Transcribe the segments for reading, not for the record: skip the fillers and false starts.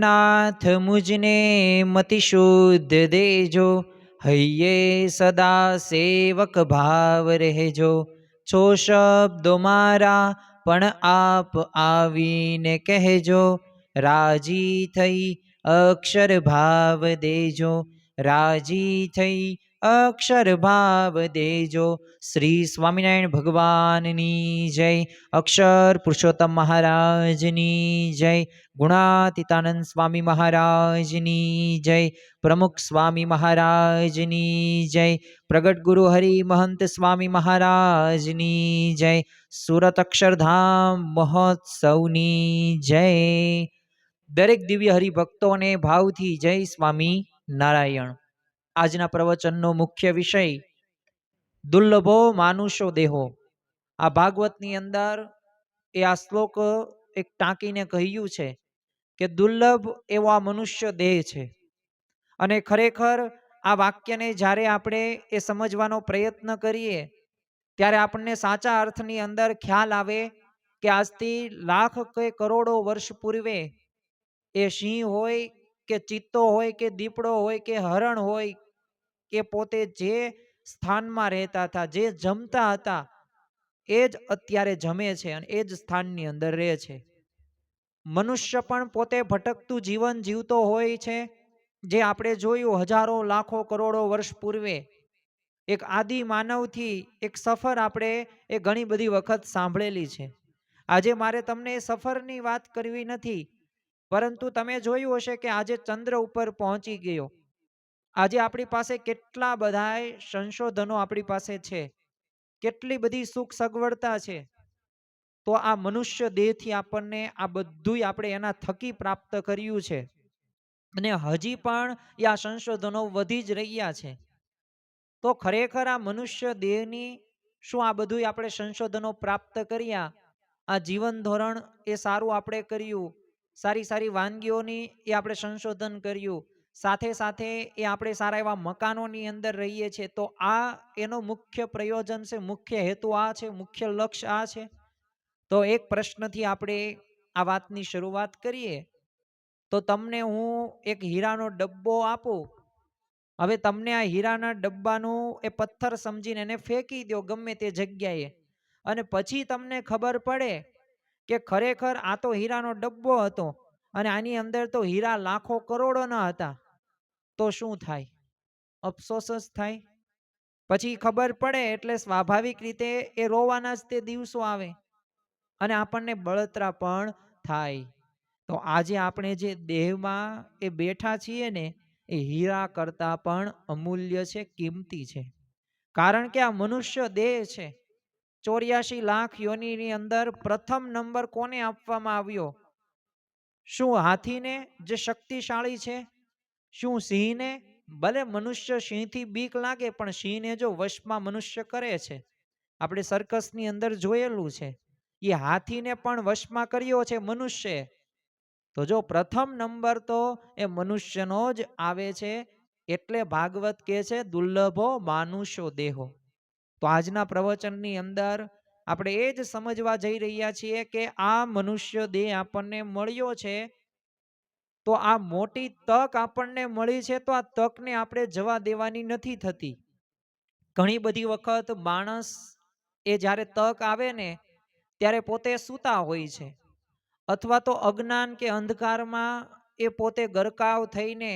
નાથ મુજને મતિ શુદ્ધ દેજો, હૈયે સદા સેવક ભાવ રહેજો. છો શબ્દો મારા પણ આપ આવીને કહેજો, રાજી થઈ અક્ષર ભાવ દેજો, રાજી થઈ અક્ષર ભાવ દેજો. શ્રી સ્વામિનારાયણ ભગવાનની જય. અક્ષર પુરુષોત્તમ મહારાજની જય. ગુણાતીતાનંદ સ્વામી મહારાજની જય. પ્રમુખ સ્વામી મહારાજની જય. પ્રગટ ગુરુ હરિ મહંત સ્વામી મહારાજની જય. સુરત અક્ષરધામ મહોત્સવની જય. દરેક દિવ્ય હરિભક્તોને ભાવથી જય સ્વામી નારાયણ. આજના પ્રવચનનો મુખ્ય વિષય દુર્લભો માનુષો દેહો. આ ભાગવતની અંદર એ આ શ્લોક એક ટાંકીને કહ્યું છે કે દુર્લભ એવો આ મનુષ્ય દેહ છે. અને ખરેખર આ વાક્યને જ્યારે આપણે એ સમજવાનો પ્રયત્ન કરીએ ત્યારે આપણને સાચા અર્થની અંદર ખ્યાલ આવે કે આજથી લાખ કે કરોડો વર્ષ પૂર્વે એ સિંહ હોય કે ચિત્તો હોય કે દીપડો હોય કે હરણ હોય કે પોતે જે સ્થાનમાં રહેતા હતા, જે જમતા હતા, એ જ અત્યારે જમે છે અને એ જ સ્થાનની અંદર રહે છે. મનુષ્ય પણ પોતે ભટકતું જીવન જીવતો હોય છે, જે આપણે જોયું હજારો લાખો કરોડો વર્ષ પૂર્વે એક આદિ માનવથી એક સફર આપણે એ ઘણી બધી વખત સાંભળેલી છે. આજે મારે તમને એ સફરની વાત કરવી નથી, પરંતુ તમે જોયું હશે કે આજે ચંદ્ર ઉપર પહોંચી ગયો. આજે આપણી પાસે કેટલા બધા સંશોધનો આપણી પાસે છે, કેટલી બધી સુખ સગવડતા છે. તો આ મનુષ્ય દેહથી આપણને આ બધું આપણે એના થકી પ્રાપ્ત કર્યું છે અને હજી પણ આ સંશોધનો વધી જ રહ્યા છે. તો ખરેખર આ મનુષ્ય દેહની શું આ બધું આપણે સંશોધનો પ્રાપ્ત કર્યા, આ જીવન ધોરણ એ સારું આપણે કર્યું, સારી સારી વાનગીઓની એ આપણે સંશોધન કર્યું, સાથે સાથે એ આપણે સારા એવા મકાનોની અંદર રહીએ છીએ, તો આ એનો મુખ્ય પ્રયોજન છે, મુખ્ય હેતુ આ છે, મુખ્ય લક્ષ્ય આ છે. તો એક પ્રશ્નથી આપણે આ વાતની શરૂઆત કરીએ તો તમને હું એક હીરાનો ડબ્બો આપું. હવે તમને આ હીરાના ડબ્બાનું એ પથ્થર સમજીને એને ફેંકી દો ગમે તે જગ્યાએ, અને પછી તમને ખબર પડે કે ખરેખર આ તો હીરાનો ડબ્બો હતો અને આની અંદર તો હીરા લાખો કરોડોના હતા, તો શું થાય? અફસોસ જ થાય. પછી ખબર પડે એટલે સ્વાભાવિક રીતે એ રોવાના જ તે દિવસો આવે અને આપણને બળતરા પણ થાય. તો આજે આપણે જે દેહમાં એ બેઠા છીએ ને, એ હીરા કરતા પણ અમૂલ્ય છે, કિંમતી છે. કારણ કે આ મનુષ્ય દેહ છે. 84 લાખ યોનિની અંદર પ્રથમ નંબર કોને આપવામાં આવ્યો? શું હાથીને, જે શક્તિશાળી છે? શું સિંહને? ભલે મનુષ્ય સિંહથી બીક લાગે, પણ સિંહને જો વશમાં મનુષ્ય કરે છે, આપણે સર્કસની અંદર જોયેલું છે, એ હાથીને પણ વશમાં કર્યો છે મનુષ્ય. તો જો પ્રથમ નંબર તો એ મનુષ્યનો જ આવે છે. એટલે ભાગવત કહે છે દુર્લભો માનુષો દેહો. તો આજના પ્રવચનની અંદર આપણે એ જ સમજવા જઈ રહ્યા છીએ કે આ મનુષ્ય દેહ આપણને મળ્યો છે, તો આ મોટી તક આપણને મળી છે, તો આ તકને આપણે જવા દેવાની નથી થતી. ઘણી બધી વખત માણસ એ જ્યારે તક આવે ને ત્યારે પોતે સૂતા હોય છે, અથવા તો અજ્ઞાન કે અંધકારમાં એ પોતે ગરકાવ થઈને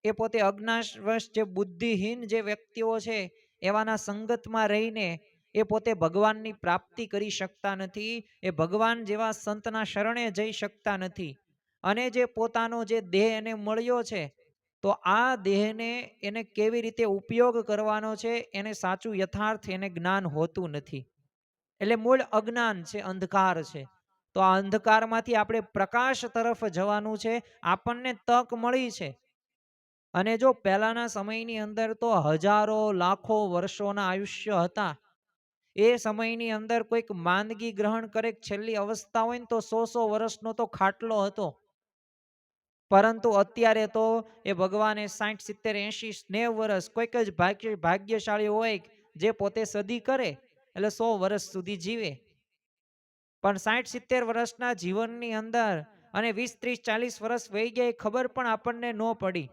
એ પોતે અજ્ઞાનવશ જે બુદ્ધિહીન જે વ્યક્તિઓ છે એવાના સંગતમાં રહીને એ પોતે ભગવાનની પ્રાપ્તિ કરી શકતા નથી, એ ભગવાન જેવા સંતના શરણે જઈ શકતા નથી. અને જે પોતાનો જે દેહ એને મળ્યો છે, તો આ દેહને એને કેવી રીતે ઉપયોગ કરવાનો છે એને સાચું યથાર્થ એને જ્ઞાન હોતું નથી. એટલે મૂળ અજ્ઞાન છે, અંધકાર છે. તો આ અંધકારમાંથી આપણે પ્રકાશ તરફ જવાનું છે. આપણને તક મળી છે. અને જો પહેલાના સમયની અંદર તો હજારો લાખો વર્ષોના આયુષ્ય હતા. એ સમયની અંદર કોઈક માંદગી ગ્રહણ કરે, છેલ્લી અવસ્થા હોય ને તો 100 વર્ષનો તો ખાટલો હતો. પરંતુ અત્યારે તો એ ભગવાને 60, 70, 80, 90 વર્ષ, કોઈક જ ભાગ્યશાળી હોય જે પોતે સદી કરે એટલે 100 વર્ષ સુધી જીવે. પણ 60, 70 વર્ષના જીવનની અંદર અને 20, 30, 40 વર્ષ વહી ગયા એ ખબર પણ આપણને ન પડી.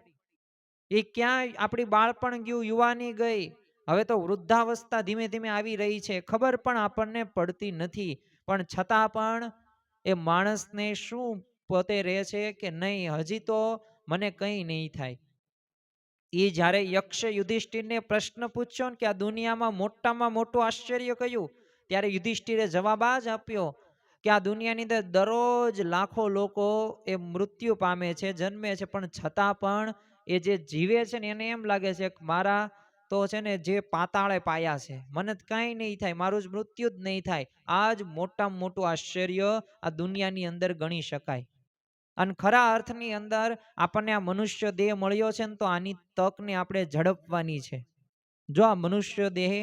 એ ક્યાં આપણી બાળપણ ગયું, યુવાની ગઈ, હવે તો વૃદ્ધાવસ્થા ધીમે ધીમે આવી રહી છે, ખબર પણ આપણને પડતી નથી. પણ છતાં પણ એ માણસને શું પોતે રહે છે કે નહીં, હજી તો મને કંઈ નહીં થાય. એ જ્યારે યક્ષ યુધિષ્ઠિરને પ્રશ્ન પૂછ્યો ને કે આ દુનિયામાં મોટામાં મોટું આશ્ચર્ય કયું, ત્યારે યુધિષ્ઠિરે જવાબ આ જ આપ્યો કે આ દુનિયાની અંદર દરરોજ લાખો લોકો એ મૃત્યુ પામે છે, જન્મે છે, પણ છતાં પણ એ જે જીવે છે ને એને એમ લાગે છે કે મારા તો છે ને જે પાતાળે પાયા છે, મને કાંઈ નહીં થાય, મારું જ મૃત્યુ જ નહીં થાય. આ જ મોટામાં મોટું આશ્ચર્ય આ દુનિયાની અંદર ગણી શકાય. અને ખરા અર્થની અંદર આપણને આ મનુષ્ય દેહ મળ્યો છે ને તો આની તકને આપણે ઝડપવાની છે. જો આ મનુષ્ય દેહ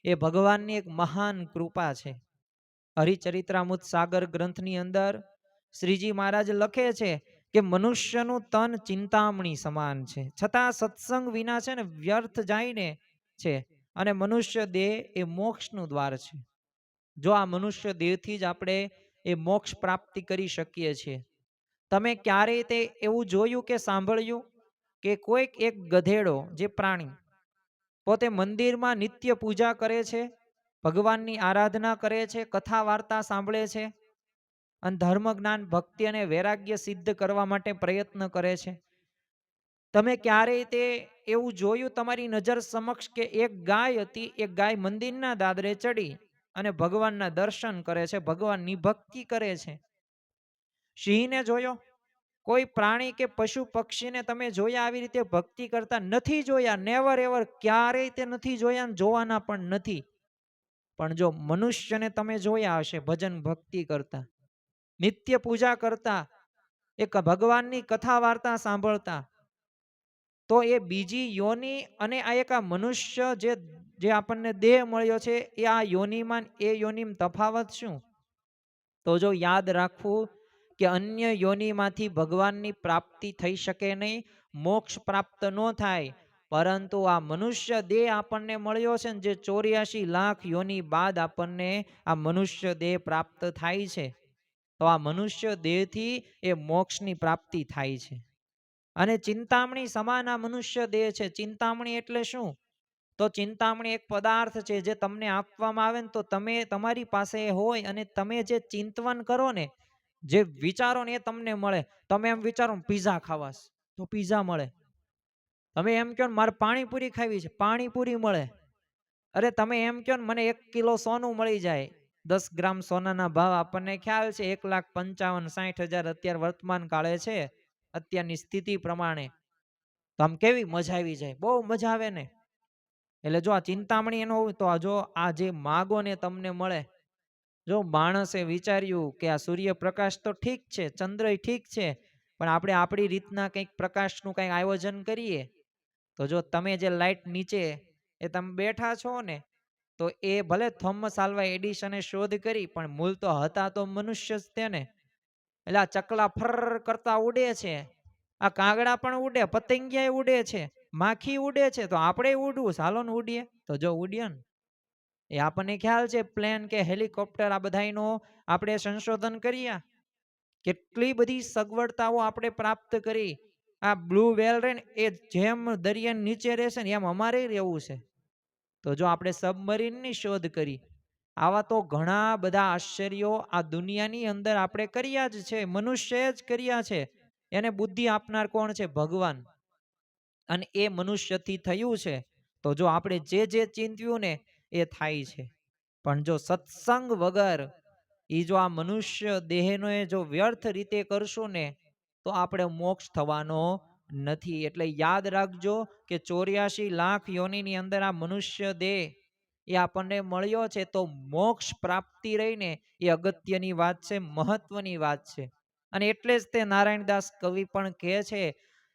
એ ભગવાનની એક મહાન કૃપા છે. હરિચરિત્રામૃત સાગર ગ્રંથની અંદર શ્રીજી મહારાજ લખે છે કે મનુષ્યનું તન ચિંતામણી સમાન છે, છતાં સત્સંગ વિના છે ને વ્યર્થ જાય ને છે, અને મનુષ્ય દેહ એ મોક્ષનું દ્વાર છે. જો આ મનુષ્ય દેહથી જ આપણે એ મોક્ષ પ્રાપ્તિ કરી શકીએ છીએ. તમે ક્યારેય તે એવું જોયું કે સાંભળ્યું કે કોઈક એક ગધેડો જે પ્રાણી પોતે મંદિરમાં નિત્ય પૂજા કરે છે, ભગવાનની આરાધના કરે છે, કથા વાર્તા સાંભળે છે અને ધર્મ જ્ઞાન ભક્તિ અને વૈરાગ્ય સિદ્ધ કરવા માટે પ્રયત્ન કરે છે? તમે ક્યારેય તે એવું જોયું તમારી નજર સમક્ષ કે એક ગાય હતી, એક ગાય મંદિરના દાદરે ચડી અને ભગવાનના દર્શન કરે છે, ભગવાનની ભક્તિ કરે છે? સિંહને જોયો? કોઈ પ્રાણી કે પશુ પક્ષીને તમે જોયા આવી રીતે ભક્તિ કરતા? નથી જોયા, નેવર એવર, ક્યારેય તે નથી જોયા, જોવાના પણ નથી. પણ જો મનુષ્યને તમે જોયા હશે ભજન ભક્તિ કરતા, નિત્ય પૂજા કરતા, એક ભગવાનની કથા વાર્તા સાંભળતા, તો એ બીજી યોની અને આ એક આ મનુષ્ય જે આપણને દેહ મળ્યો છે એ આ યોનિમાં એ યોનિમાં તફાવત શું? તો જો યાદ રાખવું કે અન્ય યોનિમાંથી ભગવાનની પ્રાપ્તિ થઈ શકે નહીં, મોક્ષ પ્રાપ્ત ન થાય, પરંતુ આ મનુષ્ય દેહ આપણને મળ્યો છે ને જે 84 લાખ યોની બાદ આપણને આ મનુષ્ય દેહ પ્રાપ્ત થાય છે, તો આ મનુષ્ય દેહથી એ મોક્ષની પ્રાપ્તિ થાય છે. અને ચિંતામણી સમાન આ મનુષ્ય દેહ છે. ચિંતામણી એટલે શું? તો ચિંતામણી એક પદાર્થ છે જે તમને આપવામાં આવે ને તો તમે તમારી પાસે હોય અને તમે જે ચિંતવન કરો ને, જે વિચારો ને એ તમને મળે. તમે એમ વિચારો પીઝા ખાવાસ તો પીઝા મળે. તમે એમ કહો મારે પાણીપુરી ખાવી છે, પાણીપુરી મળે. અરે તમે એમ કહો ને મને 1 કિલો સોનું મળી જાય, 10 ગ્રામ સોનાના ભાવ આપણને ખ્યાલ છે 1,55,60,000 અત્યારે વર્તમાન કાળે છે, અત્યારની સ્થિતિ પ્રમાણે. તો આમ કેવી મજા આવી જાય, બહુ મજા આવે ને. એટલે જો આ ચિંતામણી એનો હોય તો જો આ જે માગો ને તમને મળે. જો માણસે વિચાર્યું કે આ સૂર્યપ્રકાશ તો ઠીક છે, ચંદ્ર ઠીક છે, પણ આપણે આપણી રીતના કંઈક પ્રકાશનું કંઈક આયોજન કરીએ તો જો તમે જે લાઇટ નીચે એ તમે બેઠા છો ને, તો એ ભલે થોમસ આલ્વા એડિસને શોધ કરી પણ મૂળ તો હતા તો મનુષ્ય જ તેને. એટલે આ ચકલા ફર કરતા ઉડે છે, આ કાગડા પણ ઉડે, પતંગિયા ઉડે છે, માખી ઉડે છે, તો આપણે ઉડવું, ચાલો ને ઉડીએ. તો જો ઉડીએ ને એ આપણને ખ્યાલ છે પ્લેન કે હેલિકોપ્ટર આ બધાનો આપણે સંશોધન કર્યા, કેટલી બધી સગવડતાઓ આપણે પ્રાપ્ત કરી. આ બ્લુ વેલ રે એ જેમ દરિયા નીચે રહેશે ને એમ અમારે રહેવું છે. તો જો આપણે સબમરીનની શોધ કરી, આવા તો ઘણા બધા આશ્ચર્યો આ દુનિયાની અંદર આપણે કર્યા જ છે, મનુષ્ય જ કર્યા છે. એને બુદ્ધિ આપનાર કોણ છે? ભગવાન. અને એ મનુષ્યથી થયું છે. તો જો આપણે જે ચિંત્યું ને એ થાય છે. પણ જો સત્સંગ વગર એ જો આ મનુષ્ય દેહનો એ જો વ્યર્થ રીતે કરશું ને તો આપણે મોક્ષ થવાનો નથી. એટલે યાદ રાખજો કે 84 લાખ યોનિની અંદર આ મનુષ્ય દેહ એ આપણને મળ્યો છે, તો મોક્ષ પ્રાપ્તિ રહીને એ અગત્યની વાત છે, મહત્વની વાત છે. અને એટલે જ તે નારાયણદાસ કવિ પણ કહે છે,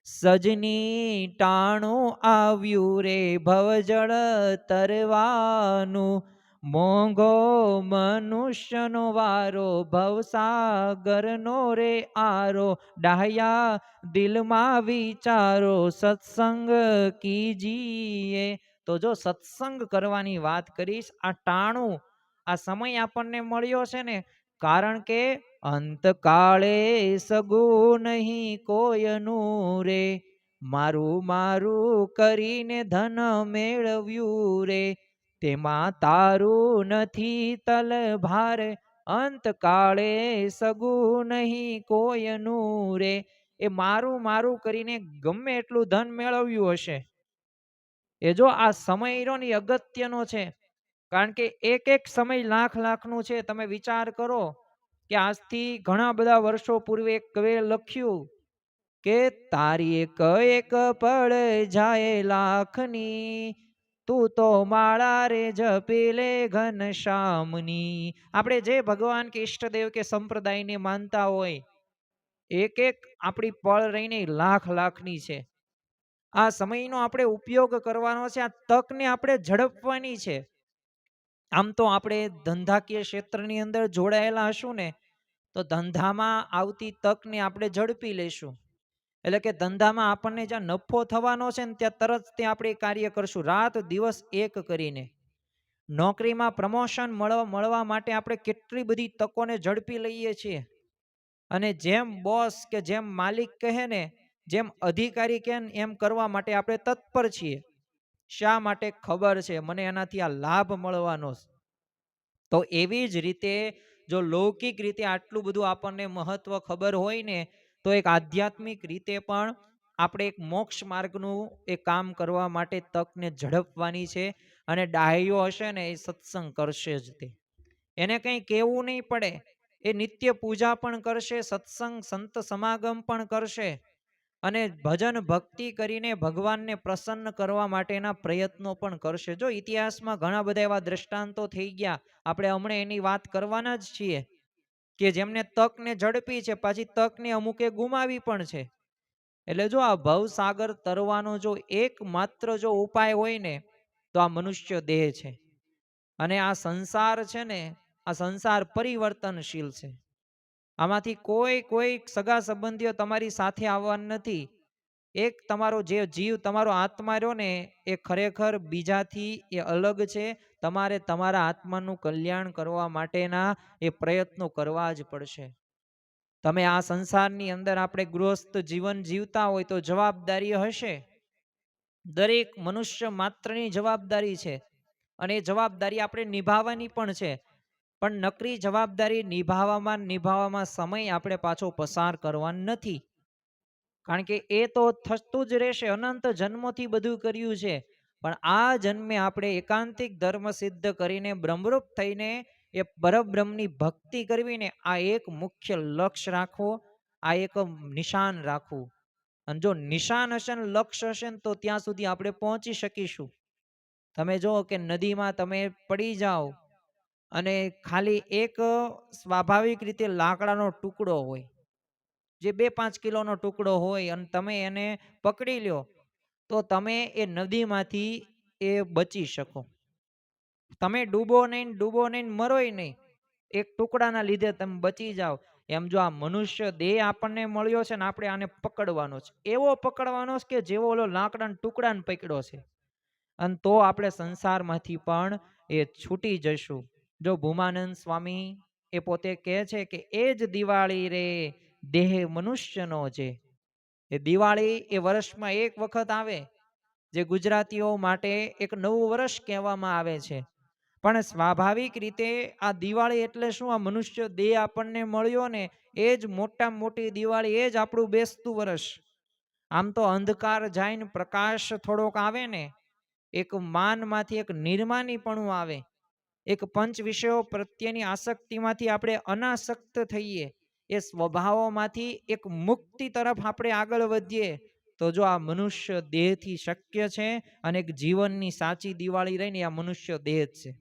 સજની ટાણું આવ્યું રે ભવજળ તરવાનું, મોંઘો મનુષ્યનો વારો ભવસાગરનો રે આરો, ડાહ્યા દિલમાં વિચારો સત્સંગ કીજીએ. તો જો સત્સંગ કરવાની વાત કરીશ, આ ટાણું આ સમય આપણને મળ્યો છે ને, કારણ કે અંતકાળે સગું નહીં કોયનું રે, મારું મારું કરીને ધન મેળવ્યું રે, તેમાં તારું નથી તલભાર, અંતકાળે સગું નહીં કોયનું રે. એ મારું મારું કરીને ગમે એટલું ધન મેળવ્યું હશે, એ જો આ સમય રહ્યો ને એ અગત્યનો છે. કારણ કે એક એક સમય લાખ લાખનું છે. તમે વિચાર કરો કે આજથી ઘણા બધા વર્ષો પૂર્વે એક કવિએ લખ્યું કે તારી એક એક પળ જાય લાખની, તું તો માળા રે જપી લે ઘનશ્યામની. આપણે જે ભગવાન કે ઈષ્ટદેવ કે સંપ્રદાયને માનતા હોય, એક એક આપણી પળ રહીને લાખ લાખની છે. આ સમયનો આપણે ઉપયોગ કરવાનો છે. આ તકને આપણે ઝડપવાની છે. આમ તો આપણે ધંધાકીય ક્ષેત્રની અંદર જોડાયેલા હશું ને, તો ધંધામાં આવતી તકને આપણે ઝડપી લેશું. એટલે કે ધંધામાં આપણને જ્યાં નફો થવાનો છે ને ત્યાં તરત ત્યાં આપણે કાર્ય કરશું, રાત દિવસ એક કરીને. નોકરીમાં પ્રમોશન મળવા માટે આપણે કેટલી બધી તકોને ઝડપી લઈએ છીએ. અને જેમ બોસ કે જેમ માલિક કહે ને, જેમ અધિકારી કહે ને એમ કરવા માટે આપણે તત્પર છીએ. શા માટે? ખબર છે મને એનાથી આ લાભ મળવાનો છે. તો એવી જ રીતે જો લૌકિક રીતે આટલું બધું આપણને મહત્વ ખબર હોય ને, તો એક આધ્યાત્મિક રીતે પણ આપણે એક મોક્ષ માર્ગનું એ કામ કરવા માટે તકને ઝડપવાની છે. અને ડાહ્યો હશે ને એ સત્સંગ કરશે જ. તે એને કંઈ કહેવું નહીં પડે, એ નિત્ય પૂજા પણ કરશે, સત્સંગ સંત સમાગમ પણ કરશે અને ભજન ભક્તિ કરીને ભગવાનને પ્રસન્ન કરવા માટેના પ્રયત્નો પણ કરશે. જો ઇતિહાસમાં ઘણા બધા એવા દ્રષ્ટાંતો થઈ ગયા, આપણે હમણાં એની વાત કરવાના જ છીએ કે જેમને તકને ઝડપી છે, પાછી તકને અમુકે ગુમાવી પણ છે. એટલે જો આ ભવસાગર તરવાનો જો એકમાત્ર જો ઉપાય હોય ને, તો આ મનુષ્ય દેહ છે. અને આ સંસાર છે ને, આ સંસાર પરિવર્તનશીલ છે. આમાંથી કોઈ સગા સંબંધીઓ તમારી સાથે આવવાના નથી. એક તમારો જે જીવ, તમારો આત્મા રહ્યો ને, એ ખરેખર બીજાથી એ અલગ છે. તમારે તમારા આત્માનું કલ્યાણ કરવા માટેના એ પ્રયત્નો કરવા જ પડશે. તમે આ સંસારની અંદર આપણે ગૃહસ્થ જીવન જીવતા હોય તો જવાબદારી હશે. દરેક મનુષ્ય માત્રની જવાબદારી છે અને એ જવાબદારી આપણે નિભાવવાની પણ છે. પણ નકરી જવાબદારી નિભાવવામાં સમય આપણે પાછો પસાર કરવાનો નથી. કારણ કે એ તો થતું જ રહેશે. અનંત જન્મોથી બધું કર્યું છે. પણ આ જન્મે આપણે એકાંતિક ધર્મ સિદ્ધ કરીને બ્રહ્મરૂપ થઈને એ પરબ્રહ્મની ભક્તિ કરવી ને, આ એક મુખ્ય લક્ષ્ય રાખવો, આ એક નિશાન રાખવું. અને જો નિશાન હશે ને, લક્ષ્ય હશે ને, તો ત્યાં સુધી આપણે પહોંચી શકીશું. તમે જો કે નદીમાં તમે પડી જાઓ અને ખાલી એક સ્વાભાવિક રીતે લાકડાનો ટુકડો હોય, જે 2-5 કિલોનો ટુકડો હોય, અને તમે એને પકડી લ્યો તો તમે એ નદીમાંથી એ બચી શકો. તમે ડૂબો નહીં મરોય નહીં, એક ટુકડાના લીધે તમે બચી જાઓ. એમ જો આ મનુષ્ય દેહ આપણને મળ્યો છે ને, આપણે આને પકડવાનો છે, એવો પકડવાનો છે કે જેવો ઓલો લાકડાના ટુકડાને પકડ્યો છે. અને તો આપણે સંસારમાંથી પણ એ છૂટી જશું. જો ભૂમાનંદ સ્વામી એ પોતે કહે છે કે એ જ દિવાળી રે દેહ મનુષ્યનો છે. એ દિવાળી એ વર્ષમાં એક વખત આવે, જે ગુજરાતીઓ માટે એક નવું વર્ષ કહેવામાં આવે છે. પણ સ્વાભાવિક રીતે આ દિવાળી એટલે શું? આ મનુષ્ય દેહ આપણને મળ્યો ને, એ જ મોટામાં મોટી દિવાળી, એ જ આપણું બેસતું વર્ષ. આમ તો અંધકાર જાય પ્રકાશ થોડોક આવે ને, એક માનમાંથી એક નિર્માનીપણું આવે, એક પંચ વિષયો પ્રત્યેની આસક્તિમાંથી આપણે અનાસક્ત થઈએ, એ સ્વભાવોમાંથી એક મુક્તિ તરફ આપણે આગળ વધીએ. તો જો આ મનુષ્ય દેહથી શક્ય છે, અને એક જીવનની સાચી દિવાળી રહીને આ મનુષ્ય દેહ જ છે.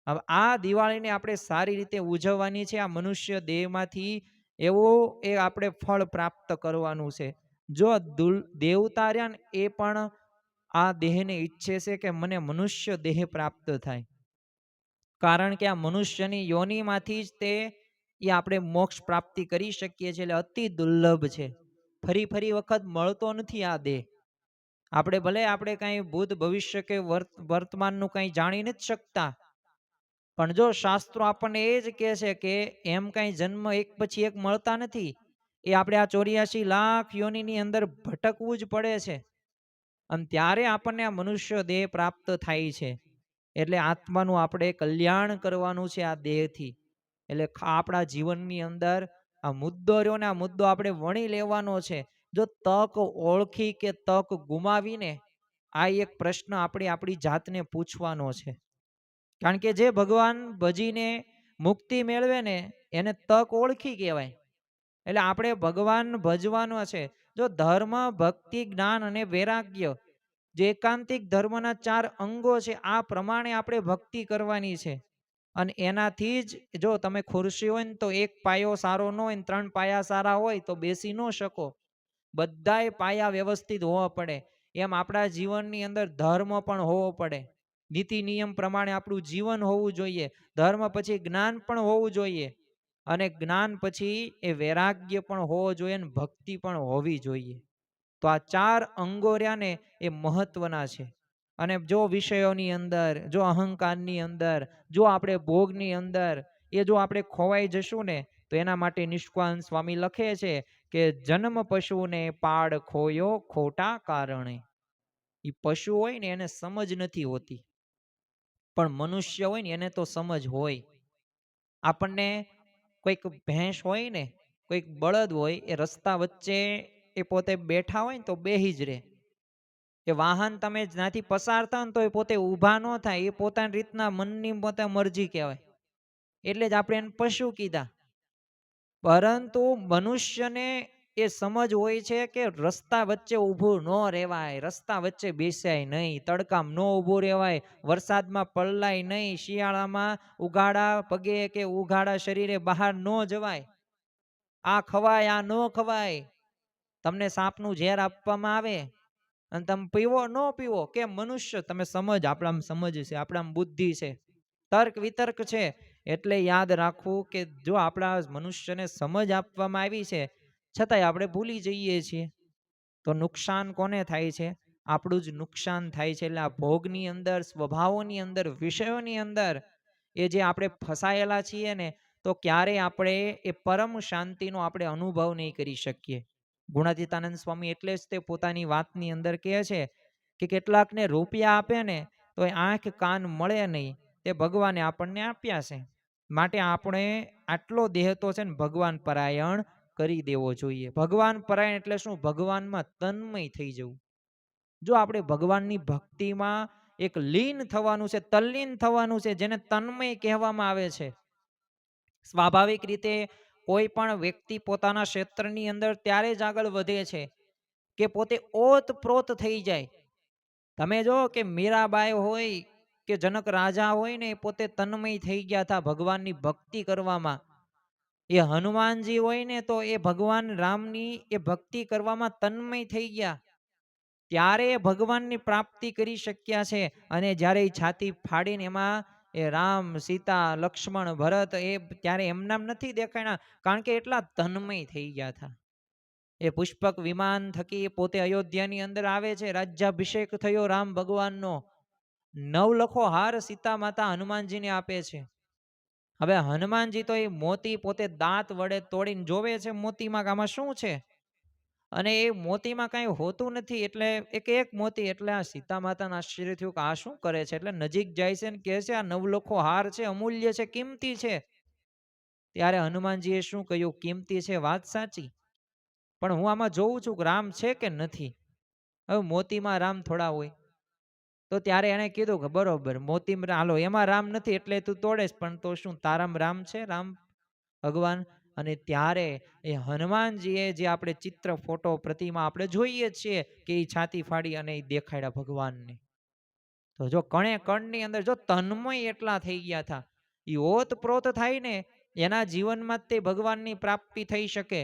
હવે આ દિવાળીને આપણે સારી રીતે ઉજવવાની છે. આ મનુષ્ય દેહમાંથી એવું એ આપણે ફળ પ્રાપ્ત કરવાનું છે. જો દેવતા રહ્યા ને, એ પણ આ દેહને ઈચ્છે છે કે મને મનુષ્ય દેહ પ્રાપ્ત થાય. કારણ કે આ મનુષ્યની યોનિમાંથી જ તે આપણે મોક્ષ પ્રાપ્તિ કરી શકીએ છીએ. એટલે અતિ દુર્લભ છે. ફરી વખત મળતો નથી આ દેહ. આપણે ભલે આપણે કઈ ભૂત ભવિષ્ય કે વર્તમાનનું કઈ જાણી નથી શકતા, પણ જો શાસ્ત્રો આપણને એ જ કહે છે કે એમ કાંઈ જન્મ એક પછી એક મળતા નથી. એ આપણે આ 84 લાખ યોનિની અંદર ભટકવું જ પડે છે. અને ત્યારે આપણને આ મનુષ્ય દેહ પ્રાપ્ત થાય છે. એટલે આત્માનું આપણે કલ્યાણ કરવાનું છે આ દેહથી. એટલે આપણા જીવનની અંદર આ મુદ્દો રહ્યો ને, આ મુદ્દો આપણે વણી લેવાનો છે. જો તક ઓળખી કે તક ગુમાવીને, આ એક પ્રશ્ન આપણે આપણી જાતને પૂછવાનો છે. કારણ કે જે ભગવાન ભજીને મુક્તિ મેળવે ને એને તક ઓળખી કહેવાય. એટલે આપણે ભગવાન ભજવાનો છે. જો ધર્મ, ભક્તિ, જ્ઞાન અને વૈરાગ્ય જે એકાંતિક ધર્મના 4 અંગો છે, આ પ્રમાણે આપણે ભક્તિ કરવાની છે. અને એનાથી જ જો તમે ખુરશી હોય ને તો એક પાયો સારો ન હોય ને 3 પાયા સારા હોય તો બેસી ન શકો. બધાય પાયા વ્યવસ્થિત હોવા પડે. એમ આપણા જીવનની અંદર ધર્મ પણ હોવો પડે. નીતિ નિયમ પ્રમાણે આપણું જીવન હોવું જોઈએ. ધર્મ પછી જ્ઞાન પણ હોવું જોઈએ. અને જ્ઞાન પછી એ વૈરાગ્ય પણ હોવો જોઈએ અને ભક્તિ પણ હોવી જોઈએ. તો આ 4 અંગો રહ્યા ને એ મહત્વના છે. અને જો વિષયોની અંદર, જો અહંકારની અંદર, જો આપણે ભોગની અંદર એ જો આપણે ખોવાઈ જશું ને તો એના માટે નિષ્કાંત સ્વામી લખે છે કે જન્મ પશુને પાડ ખોયો ખોટા કારણે. એ પશુ હોય ને એને સમજ નથી હોતી, પણ મનુષ્ય હોય ને એને તો સમજ હોય. આપણને કોઈક ભેંસ હોય ને, કોઈક બળદ હોય, એ રસ્તા વચ્ચે એ પોતે બેઠા હોય ને તો બેહી જ રહે. એ વાહન તમે જ્યાંથી પસાર થાવ ને તો એ પોતે ઊભા ન થાય, એ પોતાની રીતના મનની પોતે મરજી કહેવાય. એટલે જ આપણે એને પશુ કીધા. પરંતુ મનુષ્યને એ સમજ હોય છે કે રસ્તા વચ્ચે ઊભું ન રહેવાય, રસ્તા વચ્ચે બેસાય નહીં, તડકામાં ન ઊભું રહેવાય, વરસાદમાં પલળાય નહીં, શિયાળામાં ઉઘાડા પગે કે ઉઘાડા શરીરે બહાર ન જવાય. આ ખવાય, આ ન ખવાય. તમને સાપનું ઝેર આપવામાં આવે અને તમે પીવો ન પીવો, કે મનુષ્ય તમે સમજ, આપણામાં સમજ છે, આપણામાં બુદ્ધિ છે, તર્ક વિતર્ક છે. એટલે યાદ રાખવું કે જો આપણા મનુષ્યને સમજ આપવામાં આવી છે છતાંય આપણે ભૂલી જઈએ છીએ તો નુકસાન કોને થાય છે? આપણું જ નુકસાન થાય છે. એટલે આ ભોગની અંદર, સ્વભાવોની અંદર, વિષયોની અંદર એ જે આપણે ફસાયેલા છીએ ને તો ક્યારેય આપણે એ પરમ શાંતિનો આપણે અનુભવ નહીં કરી શકીએ. ગુણાતીતાનંદ સ્વામી એટલે જ તે પોતાની વાતની અંદર કહે છે કે કેટલાકને રૂપિયા આપે ને તો એ આંખ કાન મળે નહીં, તે ભગવાને આપણને આપ્યા છે. માટે આપણે આટલો દેહ તો છે ને ભગવાન પરાયણ કરી દેવો જોઈએ. ભગવાન પરાયણ એટલે શું? ભગવાનમાં તન્મય થઈ જવું. જો આપણે ભગવાનની ભક્તિમાં એક લીન થવાનું છે, તલ્લીન થવાનું છે, જેને તન્મય કહેવામાં આવે છે. સ્વાભાવિક રીતે કોઈ પણ વ્યક્તિ પોતાના ક્ષેત્રની અંદર ત્યારે જ આગળ વધે છે કે પોતે ઓતપ્રોત થઈ જાય. તમે જો કે મીરાબાઈ હોય કે જનક રાજા હોય ને, એ પોતે તન્મય થઈ ગયા હતા ભગવાનની ભક્તિ કરવામાં. એ હનુમાનજી હોય ને તો એ ભગવાન રામની એ ભક્તિ કરવામાં તન્મય થઈ ગયા, ત્યારે એ ભગવાનની પ્રાપ્તિ કરી શક્યા છે. અને જ્યારે એ છાતી ફાડીને એમાં એ રામ, સીતા, લક્ષ્મણ, ભરત એ ત્યારે એમનામ નથી દેખાણા, કારણ કે એટલા તન્મય થઈ ગયા હતા. એ પુષ્પક વિમાન થકી પોતે અયોધ્યાની અંદર આવે છે, રાજ્યાભિષેક થયો રામ ભગવાનનો. નવલખો હાર સીતા માતા હનુમાનજીને આપે છે. હવે હનુમાનજી તો એ મોતી પોતે દાંત વડે તોડીને જોવે છે મોતીમાં આમાં શું છે, અને એ મોતીમાં કાંઈ હોતું નથી. એટલે એક મોતી, એટલે આ સીતા માતાને આશ્ચર્ય થયું કે આ શું કરે છે. એટલે નજીક જાય છે ને કહે છે આ નવલખો હાર છે, અમૂલ્ય છે, કિંમતી છે. ત્યારે હનુમાનજીએ શું કહ્યું? કિંમતી છે, વાત સાચી, પણ હું આમાં જોઉં છું કે રામ છે કે નથી. હવે મોતીમાં રામ થોડા હોય. તો ત્યારે એને કીધું કે બરોબર, મોતીમાં હાલો એમાં રામ નથી એટલે તું તોડેશ, પણ તો શું તારામ રામ છે, રામ ભગવાન? અને ત્યારે એ હનુમાનજીએ જે આપણે ચિત્ર, ફોટો, પ્રતિમા આપણે જોઈએ છીએ કે એ છાતી ફાડી અને એ દેખાડ્યા ભગવાનને. તો જો કણે કણની અંદર જો તન્મય એટલા થઈ ગયા હતા, એ ઓતપ્રોત થાય ને એના જીવનમાં તે ભગવાનની પ્રાપ્તિ થઈ શકે.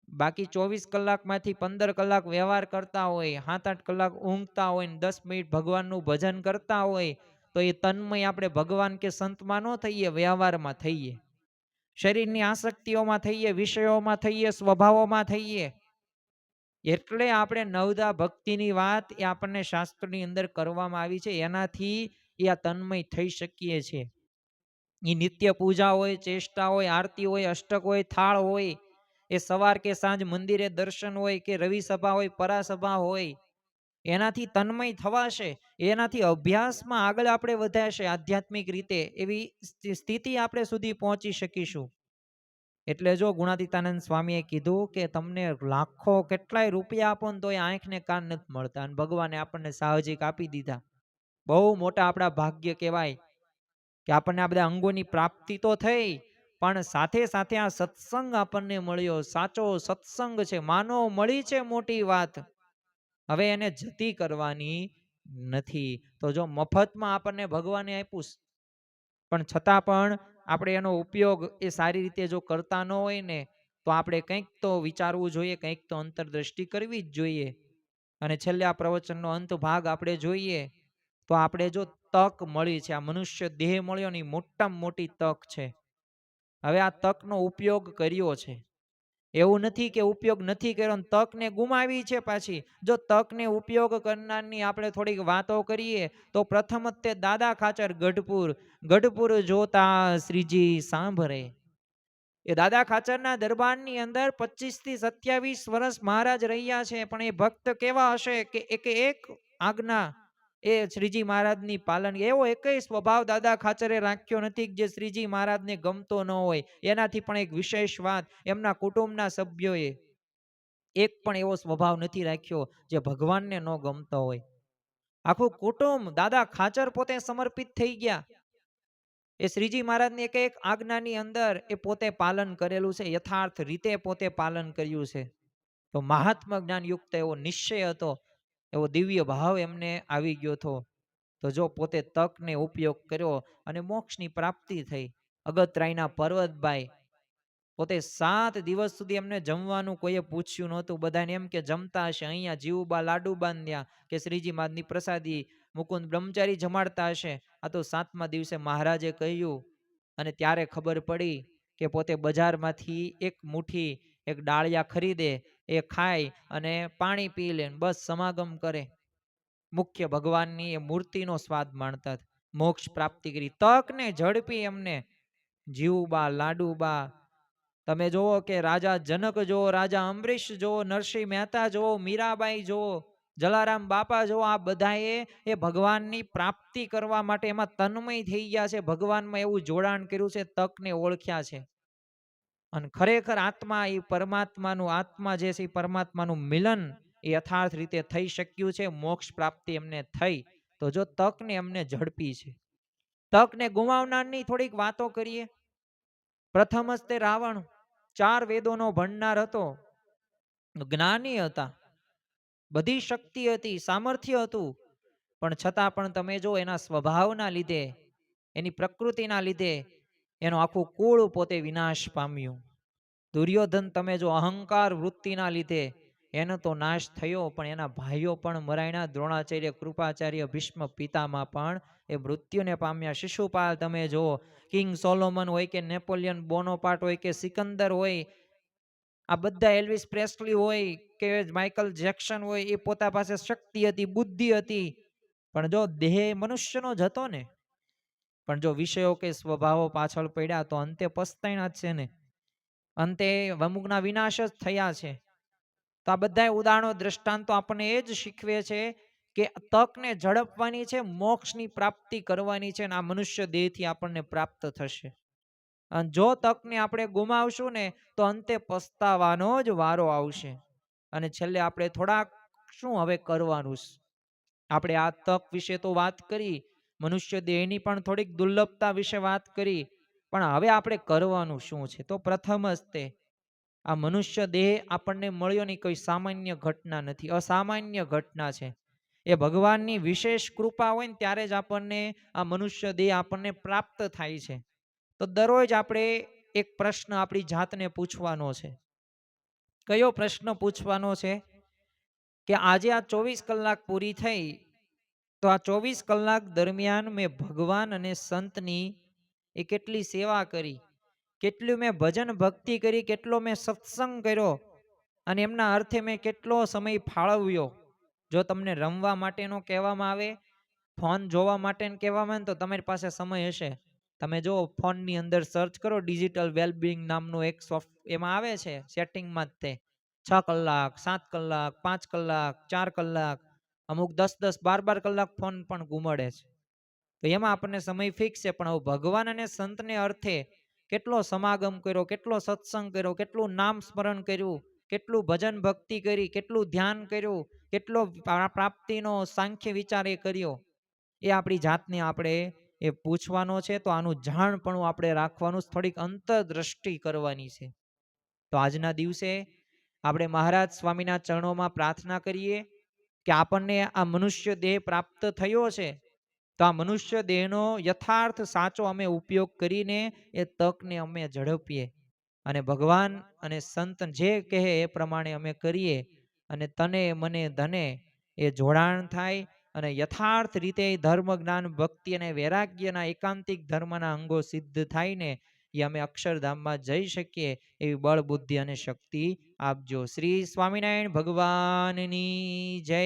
બાકી 24 કલાકમાંથી 15 કલાક વ્યવહાર કરતા હોય, 7-8 કલાક ઊંઘતા હોય ને 10 મિનિટ ભગવાનનું ભજન કરતા હોય તો એ તન્મય આપણે ભગવાન કે સંતમાં ન થઈએ, વ્યવહારમાં થઈએ, શરીરની આસક્તિઓમાં થઈએ, વિષયોમાં થઈએ, સ્વભાવોમાં થઈએ. એટલે આપણે નવદા ભક્તિની વાત એ આપણને શાસ્ત્રની અંદર કરવામાં આવી છે, એનાથી એ આ તન્મય થઈ શકીએ છીએ. એ નિત્ય પૂજા હોય, ચેષ્ટા હોય, આરતી હોય, અષ્ટક હોય, થાળ હોય, એ સવાર કે સાંજ મંદિરે દર્શન હોય કે રવિ સભા હોય, પરાસભા હોય, એનાથી તન્મય થવાશે, એનાથી અભ્યાસમાં આગળ આપણે વધાશે આધ્યાત્મિક રીતે, એવી સ્થિતિ આપણે સુધી પહોંચી શકીશું. એટલે જો ગુણાતીતાનંદ સ્વામીએ કીધું કે તમને લાખો કેટલાય રૂપિયા આપો ને તોય આંખને કાન નથી મળતા, અને ભગવાને આપણને સાહજિક આપી દીધા. બહુ મોટા આપણા ભાગ્ય કહેવાય કે આપણને આ બધા અંગોની પ્રાપ્તિ તો થઈ, પણ સાથે સાથે આ સત્સંગ આપણને મળ્યો. સાચો સત્સંગ છે, માનો મળી છે મોટી વાત. હવે એને જતી કરવાની નથી. તો જો મફતમાં આપણને ભગવાને આપ્યું, પણ છતાં પણ આપણે એનો ઉપયોગ એ સારી રીતે જો કરતા ન હોય ને, તો આપણે કંઈક તો વિચારવું જોઈએ, કંઈક તો અંતરદ્રષ્ટિ કરવી જ જોઈએ. અને છેલ્લે આ પ્રવચનનો અંત ભાગ આપણે જોઈએ તો આપણે જો તક મળી છે, આ મનુષ્ય દેહ મળ્યો ને મોટામાં મોટી તક છે. હવે આ તકનો ઉપયોગ કર્યો છે, એવું નથી કે ઉપયોગ નથી કર્યો, તકને ગુમાવી છે પાછી. જો તકને ઉપયોગ કરનારની આપણે થોડીક વાતો કરીએ તો પ્રથમ તે દાદા ખાચર ગઢપુર જોતા શ્રીજી સાંભળે. એ દાદા ખાચરના દરબારની અંદર 25 થી 27 વર્ષ મહારાજ રહ્યા છે, પણ એ ભક્ત કેવા હશે કે એક આજ્ઞા એ શ્રીજી મહારાજની પાલન, એવો એકય સ્વભાવ દાદા ખાચરે રાખ્યો નથી જે શ્રીજી મહારાજને ગમતો ન હોય. એનાથી પણ એક વિશેષ વાત, એમના કુટુંબના સભ્યોએ એક પણ એવો સ્વભાવ નથી રાખ્યો જે ભગવાનને ન ગમતો હોય. આખું કુટુંબ દાદા ખાચર પોતે સમર્પિત થઈ ગયા. એ શ્રીજી મહારાજની એક આજ્ઞાની અંદર એ પોતે પાલન કરેલું છે, યથાર્થ રીતે પોતે પાલન કર્યું છે. તો મહાત્મા જ્ઞાન યુક્ત એવો નિશ્ચય હતો, એવો દિવ્ય ભાવ એમને આવી ગયો હતો. તો જો પોતે તકને ઉપયોગ કર્યો અને મોક્ષની પ્રાપ્તિ થઈ. અગતરાયના પર્વતભાઈ પોતે 7 દિવસ સુધી એમને જમવાનું કોઈએ પૂછ્યું નહોતું. બધાને એમ કે જમતા હશે અહીંયા જીવુબા લાડુ બાંધ્યા કે શ્રીજી મહારાજની પ્રસાદી મુકુંદ બ્રહ્મચારી જમાડતા હશે. આ તો 7મા દિવસે મહારાજે કહ્યું, અને ત્યારે ખબર પડી કે પોતે બજારમાંથી એક મુઠ્ઠી એક ડાળિયા ખરીદે, એ ખાય અને પાણી પી લે, બસ સમાગમ કરે. મુખ્ય ભગવાનની એ મૂર્તિનો સ્વાદ માણતા, મોક્ષ પ્રાપ્તિ કરી. તકને ઝડપી એમને જીવુબા લાડુબા, તમે જોવો કે રાજા જનક જોવો, રાજા અંબરીશ જોવો, નરસિંહ મહેતા જોવો, મીરાબાઈ જોવો, જલારામ બાપા જોવો, આ બધાએ એ ભગવાનની પ્રાપ્તિ કરવા માટે એમાં તન્મય થઈ ગયા છે, ભગવાનમાં એવું જોડાણ કર્યું છે, તકને ઓળખ્યા છે. અને ખરેખર આત્મા એ પરમાત્માનું, આત્મા જે છે પરમાત્માનું મિલન એ યથાર્થ રીતે થઈ શક્યું છે, મોક્ષ પ્રાપ્તિ એમને થઈ. તો જો તકને એમને ઝડપી છે. તકને ગુમાવનારની થોડીક વાતો કરીએ. પ્રથમ જ તે રાવણ 4 વેદોનો ભણનાર હતો, જ્ઞાની હતા, બધી શક્તિ હતી, સામર્થ્ય હતું, પણ છતાં પણ તમે જો એના સ્વભાવના લીધે, એની પ્રકૃતિના લીધે એનો આખું કુળ પોતે વિનાશ પામ્યું. દુર્યોધન તમે જો અહંકાર વૃત્તિના લીધે એનો તો નાશ થયો, પણ એના ભાઈઓ પણ મરાયણા. દ્રોણાચાર્ય, કૃપાચાર્ય, ભીષ્મ પિતામહ પણ એ મૃત્યુને પામ્યા. શિશુપાલ તમે જો, કિંગ સોલોમન હોય કે નેપોલિયન બોનોપાર્ટ હોય કે સિકંદર હોય, આ બધા એલ્વિસ પ્રેસ્લી હોય કે માઇકલ જેક્સન હોય, એ પોતા પાસે શક્તિ હતી, બુદ્ધિ હતી, પણ જો દેહ મનુષ્યનો જ હતો ને, પણ જો વિષયો કે સ્વભાવો પાછળ પડ્યા તો અંતે પસ્તાયણા જ છે ને, અંતે અમુકના વિનાશ જ થયા છે. તો આ બધા ઉદાહરણો, દ્રષ્ટાંતો આપણને એ જ શીખવે છે કે તકને ઝડપવાની છે, મોક્ષની પ્રાપ્તિ કરવાની છે, અને આ મનુષ્ય દેહથી આપણને પ્રાપ્ત થશે. અને જો તકને આપણે ગુમાવશું ને તો અંતે પસ્તાવાનો જ વારો આવશે. અને છેલ્લે આપણે થોડાક શું હવે કરવાનું, આપણે આ તક વિશે તો વાત કરી, મનુષ્ય દેહની પણ થોડીક દુર્લભતા વિશે વાત કરી, પણ હવે આપણે કરવાનું શું છે? તો પ્રથમ જ તે આ મનુષ્ય દેહ આપણને મળ્યો ની કોઈ સામાન્ય ઘટના નથી, અસામાન્ય ઘટના છે. એ ભગવાનની વિશેષ કૃપા હોય ને ત્યારે જ આપણને આ મનુષ્ય દેહ આપણને પ્રાપ્ત થાય છે. તો દરરોજ આપણે એક પ્રશ્ન આપણી જાતને પૂછવાનો છે. કયો પ્રશ્ન પૂછવાનો છે? કે આજે આ 24 કલાક પૂરી થઈ, તો આ 24 કલાક દરમિયાન મેં ભગવાન અને સંતની એ કેટલી સેવા કરી, કેટલું મેં ભજન ભક્તિ કરી, કેટલો મેં સત્સંગ કર્યો, અને એમના અર્થે મેં કેટલો સમય ફાળવ્યો. જો તમને રમવા માટેનો કહેવામાં આવે, ફોન જોવા માટે કહેવામાં આવે તો તમારી પાસે સમય હશે, તમે જો ફોનની અંદર સર્ચ કરો ડિજિટલ વેલબિંગ નામનું એક એમાં આવે છે સેટિંગમાં જ તે 6 કલાક 7 કલાક 5 કલાક 4 કલાક અમુક 10-10 12-12 કલાક ફોન પણ ઘુમાડે છે. તો એમાં આપણને સમય ફિક્સ છે, પણ ભગવાન અને સંતને અર્થે કેટલો સમાગમ કર્યો, કેટલો સત્સંગ કર્યો, કેટલું નામ સ્મરણ કર્યું, કેટલું ભજન ભક્તિ કરી, કેટલું ધ્યાન કર્યું, કેટલો પ્રાપ્તિનો સાંખ્ય વિચાર એ કર્યો, એ આપણી જાતને આપણે એ પૂછવાનો છે. તો આનું જાણપણું આપણે રાખવાનું, થોડીક અંતરદ્રષ્ટિ કરવાની છે. તો આજના દિવસે આપણે મહારાજ સ્વામીના ચરણોમાં પ્રાર્થના કરીએ કે આપણને આ મનુષ્ય દેહ પ્રાપ્ત થયો છે, તો આ મનુષ્ય દેહનો યથાર્થ સાચો અમે ઉપયોગ કરીને એ તકને અમે ઝડપીએ અને ભગવાન અને સંત જે કહે એ પ્રમાણે અમે કરીએ અને તને મને ધને એ જોડાણ થાય અને યથાર્થ રીતે ધર્મ જ્ઞાન ભક્તિ અને વૈરાગ્યના એકાંતિક ધર્મના અંગો સિદ્ધ થાય ને એ અમે અક્ષરધામમાં જઈ શકીએ એવી બળ બુદ્ધિ અને શક્તિ આપજો. શ્રી સ્વામિનારાયણ ભગવાનની જય.